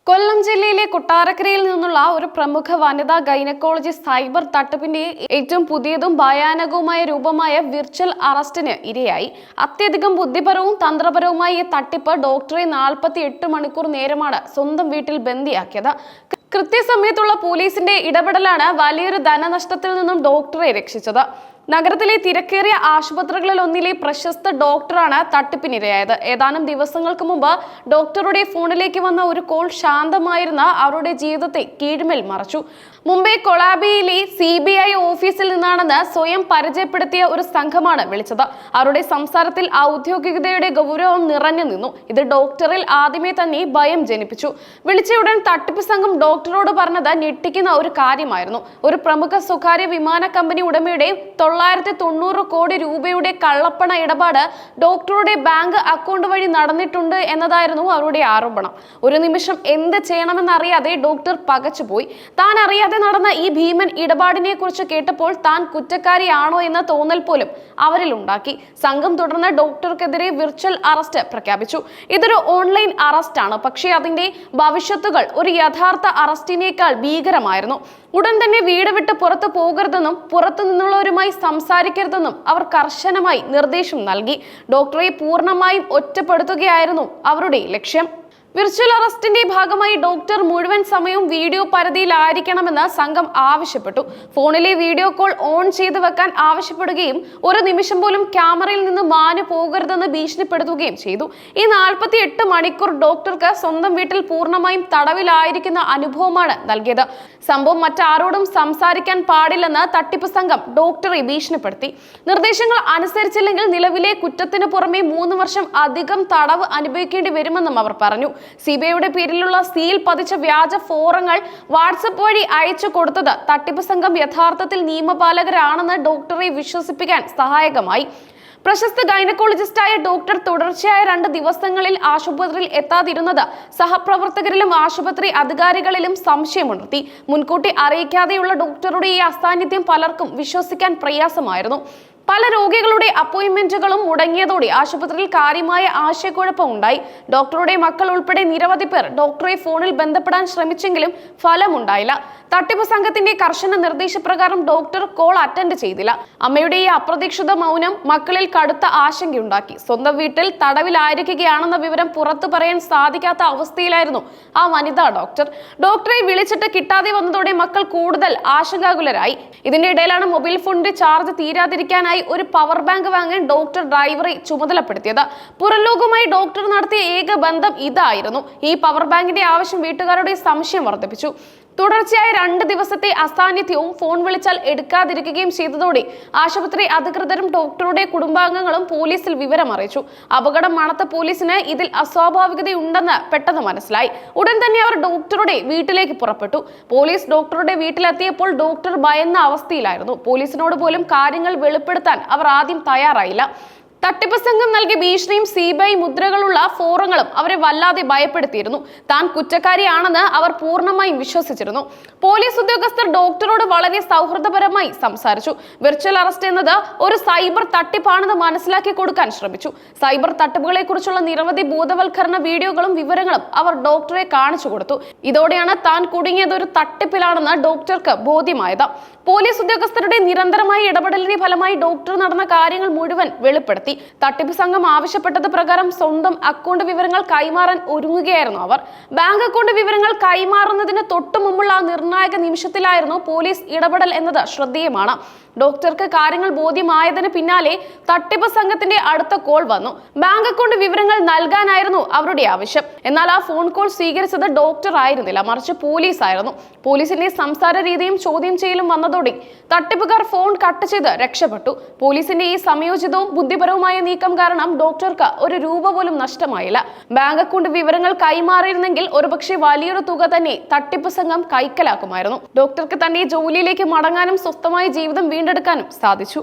കൊല്ലം ജില്ലയിലെ കൊട്ടാരക്കരയിൽ നിന്നുള്ള ഒരു പ്രമുഖ വനിതാ ഗൈനക്കോളജിസ്റ്റ് സൈബർ തട്ടിപ്പിന്റെ ഏറ്റവും പുതിയതും ഭയാനകവുമായ രൂപമായ വിർച്വൽ അറസ്റ്റിന് ഇരയായി. അത്യധികം ബുദ്ധിപരവും തന്ത്രപരവുമായ ഈ തട്ടിപ്പ് ഡോക്ടറെ 48 മണിക്കൂർ നേരമാണ് സ്വന്തം വീട്ടിൽ ബന്ദിയാക്കിയത്. കൃത്യസമയത്തുള്ള പോലീസിന്റെ ഇടപെടലാണ് വലിയൊരു ധനനഷ്ടത്തിൽ നിന്നും ഡോക്ടറെ രക്ഷിച്ചത്. നഗരത്തിലെ തിരക്കേറിയ ആശുപത്രികളിൽ ഒന്നിലെ പ്രശസ്ത ഡോക്ടറാണ് തട്ടിപ്പിനിരയായത്. ഏതാനും ദിവസങ്ങൾക്ക് മുമ്പ് ഡോക്ടറുടെ ഫോണിലേക്ക് വന്ന ഒരു കോൾ ശാന്തമായിരുന്ന അവരുടെ ജീവിതത്തെ കീഴ്മേൽ മറച്ചു. മുംബൈ കൊളാബിയിലെ CBI ഓഫീസിൽ നിന്നാണെന്ന് സ്വയം പരിചയപ്പെടുത്തിയ ഒരു സംഘമാണ് വിളിച്ചത്. അവരുടെ സംസാരത്തിൽ ഔദ്യോഗികതയുടെ ഗൗരവം നിറഞ്ഞു നിന്നു. ഇത് ഡോക്ടറിൽ ആദ്യമേ തന്നെ ഭയം ജനിപ്പിച്ചു. വിളിച്ചയുടൻ തട്ടിപ്പ് സംഘം ഡോക്ടറോട് പറഞ്ഞത് ഞെട്ടിക്കുന്ന ഒരു കാര്യമായിരുന്നു. ഒരു പ്രമുഖ സ്വകാര്യ വിമാന കമ്പനി ഉടമയുടെ 990 കോടി രൂപയുടെ കള്ളപ്പണ ഇടപാട് ഡോക്ടറുടെ ബാങ്ക് അക്കൗണ്ട് വഴി നടന്നിട്ടുണ്ട് എന്നതായിരുന്നു അവരുടെ ആരോപണം. ഒരു നിമിഷം എന്ത് ചെയ്യണമെന്നറിയാതെ ഡോക്ടർ പകച്ചുപോയി. താൻ അറിയാതെ നടന്ന ഈ ഭീമൻ ഇടപാടിനെ കുറിച്ച് കേട്ടപ്പോൾ താൻ കുറ്റക്കാരിയാണോ എന്ന തോന്നൽ പോലും അവരിൽ ഉണ്ടാക്കി. സംഘം തുടർന്ന് ഡോക്ടർക്കെതിരെ വിർച്വൽ അറസ്റ്റ് പ്രഖ്യാപിച്ചു. ഇതൊരു ഓൺലൈൻ അറസ്റ്റ് ആണ്, പക്ഷേ അതിന്റെ ഭവിഷ്യത്തുകൾ ഒരു യഥാർത്ഥ അറസ്റ്റിനേക്കാൾ ഭീകരമായിരുന്നു. ഉടൻ തന്നെ വീട് വിട്ട് പുറത്തു പോകരുതെന്നും പുറത്തു നിന്നുള്ളവരുമായി സംസാരിക്കരുതെന്നും അവർ കർശനമായി നിർദ്ദേശം നൽകി. ഡോക്ടറെ പൂർണ്ണമായും ഒറ്റപ്പെടുത്തുകയായിരുന്നു അവരുടെ ലക്ഷ്യം. വിർച്വൽ അറസ്റ്റിന്റെ ഭാഗമായി ഡോക്ടർ മുഴുവൻ സമയവും വീഡിയോ പരിധിയിലായിരിക്കണമെന്ന് സംഘം ആവശ്യപ്പെട്ടു. ഫോണിലെ വീഡിയോ കോൾ ഓൺ ചെയ്തു വെക്കാൻ ആവശ്യപ്പെടുകയും ഒരു നിമിഷം പോലും ക്യാമറയിൽ നിന്ന് മാഞ്ഞു പോകരുതെന്ന് ഭീഷണിപ്പെടുത്തുകയും ചെയ്തു. ഈ 48 മണിക്കൂർ ഡോക്ടർക്ക് സ്വന്തം വീട്ടിൽ പൂർണ്ണമായും തടവിലായിരിക്കുന്ന അനുഭവമാണ് നൽകിയത്. സംഭവം മറ്റാരോടും സംസാരിക്കാൻ പാടില്ലെന്ന് തട്ടിപ്പ് സംഘം ഡോക്ടറെ ഭീഷണിപ്പെടുത്തി. നിർദ്ദേശങ്ങൾ അനുസരിച്ചില്ലെങ്കിൽ നിലവിലെ കുറ്റത്തിന് പുറമെ 3 വർഷം അധികം തടവ് അനുഭവിക്കേണ്ടി വരുമെന്നും അവർ പറഞ്ഞു. CBIയുടെ പേരിലുള്ള സീൽ പതിച്ച വ്യാജ ഫോറങ്ങൾ വാട്സപ്പ് വഴി അയച്ചു കൊടുത്തത് തട്ടിപ്പ് സംഘം യഥാർത്ഥത്തിൽ നിയമപാലകരാണെന്ന് ഡോക്ടറെ വിശ്വസിപ്പിക്കാൻ സഹായകമായി. പ്രശസ്ത ഗൈനക്കോളജിസ്റ്റായ ഡോക്ടർ തുടർച്ചയായ 2 ദിവസങ്ങളിൽ ആശുപത്രിയിൽ എത്താതിരുന്നത് സഹപ്രവർത്തകരിലും ആശുപത്രി അധികാരികളിലും സംശയമുണർത്തി. മുൻകൂട്ടി അറിയിക്കാതെയുള്ള ഡോക്ടറുടെ ഈ അസാന്നിധ്യം പലർക്കും വിശ്വസിക്കാൻ പ്രയാസമായിരുന്നു. പല രോഗികളുടെ അപ്പോയിന്റ്മെന്റുകളും മുടങ്ങിയതോടെ ആശുപത്രിയിൽ കാര്യമായ ആശയക്കുഴപ്പം ഉണ്ടായി. ഡോക്ടറുടെ മക്കൾ ഉൾപ്പെടെ നിരവധി പേർ ഡോക്ടറെ ഫോണിൽ ബന്ധപ്പെടാൻ ശ്രമിച്ചെങ്കിലും ഫലമുണ്ടായില്ല. തട്ടിപ്പ് സംഘത്തിന്റെ കർശന നിർദ്ദേശപ്രകാരം ഡോക്ടർ കോൾ അറ്റൻഡ് ചെയ്തില്ല. അമ്മയുടെ ഈ അപ്രതീക്ഷിത മൗനം മക്കളിൽ കടുത്ത ആശങ്കയുണ്ടാക്കി. സ്വന്തം വീട്ടിൽ തടവിലായിരിക്കുകയാണെന്ന വിവരം പുറത്തു പറയാൻ സാധിക്കാത്ത അവസ്ഥയിലായിരുന്നു ആ വനിതാ ഡോക്ടർ. ഡോക്ടറെ വിളിച്ചിട്ട് കിട്ടാതെ വന്നതോടെ മക്കൾ കൂടുതൽ ആശങ്കാകുലരായി. ഇതിന്റെ ഇടയിലാണ് മൊബൈൽ ഫോണിന്റെ ചാർജ് തീരാതിരിക്കാനായി ഒരു പവർ ബാങ്ക് വാങ്ങാൻ ഡോക്ടർ ഡ്രൈവറെ ചുമതലപ്പെടുത്തിയത്. പുറം ലോകവുമായി ഡോക്ടർ നടത്തിയ ഏക ബന്ധം ഇതായിരുന്നു. ഈ പവർ ബാങ്കിന്റെ ആവശ്യം വീട്ടുകാരുടെ സംശയം വർദ്ധിപ്പിച്ചു. തുടർച്ചയായ 2 ദിവസത്തെ അസാന്നിധ്യവും ഫോൺ വിളിച്ചാൽ എടുക്കാതിരിക്കുകയും ചെയ്തതോടെ ആശുപത്രി അധികൃതരും ഡോക്ടറുടെ കുടുംബാംഗങ്ങളും പോലീസിൽ വിവരം അറിയിച്ചു. അപകടം മണത്ത പോലീസിന് ഇതിൽ അസ്വാഭാവികതയുണ്ടെന്ന് പെട്ടെന്ന് മനസ്സിലായി. ഉടൻ തന്നെ അവർ ഡോക്ടറുടെ വീട്ടിലേക്ക് പുറപ്പെട്ടു. പോലീസ് ഡോക്ടറുടെ വീട്ടിലെത്തിയപ്പോൾ ഡോക്ടർ ഭയന്ന അവസ്ഥയിലായിരുന്നു. പോലീസിനോട് പോലും കാര്യങ്ങൾ വെളിപ്പെടുത്താൻ അവർ ആദ്യം തയ്യാറായില്ല. തട്ടിപ്പ് സംഘം നൽകിയ ഭീഷണിയും CBI മുദ്രകളുള്ള ഫോറങ്ങളും അവരെ വല്ലാതെ ഭയപ്പെടുത്തിയിരുന്നു. താൻ കുറ്റക്കാരിയാണെന്ന് അവർ പൂർണ്ണമായും വിശ്വസിച്ചിരുന്നു. പോലീസ് ഉദ്യോഗസ്ഥർ ഡോക്ടറോട് വളരെ സൗഹൃദപരമായി സംസാരിച്ചു. വിർച്വൽ അറസ്റ്റ് എന്നത് ഒരു സൈബർ തട്ടിപ്പാണെന്ന് മനസ്സിലാക്കി കൊടുക്കാൻ ശ്രമിച്ചു. സൈബർ തട്ടിപ്പുകളെ കുറിച്ചുള്ള നിരവധി ബോധവൽക്കരണ വീഡിയോകളും വിവരങ്ങളും അവർ ഡോക്ടറെ കാണിച്ചു കൊടുത്തു. ഇതോടെയാണ് താൻ കുടുങ്ങിയത് ഒരു തട്ടിപ്പിലാണെന്ന് ഡോക്ടർക്ക് ബോധ്യമായത്. പോലീസ് ഉദ്യോഗസ്ഥരുടെ നിരന്തരമായ ഇടപെടലിന്റെ ഫലമായി ഡോക്ടർ നടന്ന കാര്യങ്ങൾ മുഴുവൻ വെളിപ്പെടുത്തി. തട്ടിപ്പ് സംഘം ആവശ്യപ്പെട്ടത് പ്രകാരം സ്വന്തം അക്കൗണ്ട് വിവരങ്ങൾ കൈമാറാൻ ഒരുങ്ങുകയായിരുന്നു അവർ. ബാങ്ക് അക്കൗണ്ട് വിവരങ്ങൾ കൈമാറുന്നതിന് തൊട്ടു മുമ്പുള്ള ആ നിർണായക നിമിഷത്തിലായിരുന്നു പോലീസ് ഇടപെടൽ എന്നത് ശ്രദ്ധേയമാണ്. ഡോക്ടർക്ക് കാര്യങ്ങൾ ബോധ്യമായതിന് പിന്നാലെ തട്ടിപ്പ് സംഘത്തിന്റെ അടുത്ത കോൾ വന്നു. ബാങ്ക് അക്കൗണ്ട് വിവരങ്ങൾ നൽകാനായിരുന്നു അവരുടെ ആവശ്യം. എന്നാൽ ആ ഫോൺ കോൾ സ്വീകരിച്ചത് ഡോക്ടർ ആയിരുന്നില്ല, മറിച്ച് പോലീസ് ആയിരുന്നു. പോലീസിന്റെ സംസാര രീതിയും ചോദ്യം ചെയ്യലും വന്നതോടെ തട്ടിപ്പുകാർ ഫോൺ കട്ട് ചെയ്ത് രക്ഷപ്പെട്ടു. പോലീസിന്റെ ഈ സംയോജിതവും ബുദ്ധിപരവുമായ നീക്കം കാരണം ഡോക്ടർക്ക് ഒരു രൂപ പോലും നഷ്ടമായില്ല. ബാങ്ക് അക്കൗണ്ട് വിവരങ്ങൾ കൈമാറിയിരുന്നെങ്കിൽ ഒരുപക്ഷെ വലിയൊരു തുക തന്നെ തട്ടിപ്പ് സംഘം കൈക്കലാക്കുമായിരുന്നു. ഡോക്ടർക്ക് തന്റെ ജോലിയിലേക്ക് മടങ്ങാനും സ്വസ്ഥമായ ജീവിതം വീണ്ടെടുക്കാനും സാധിച്ചു.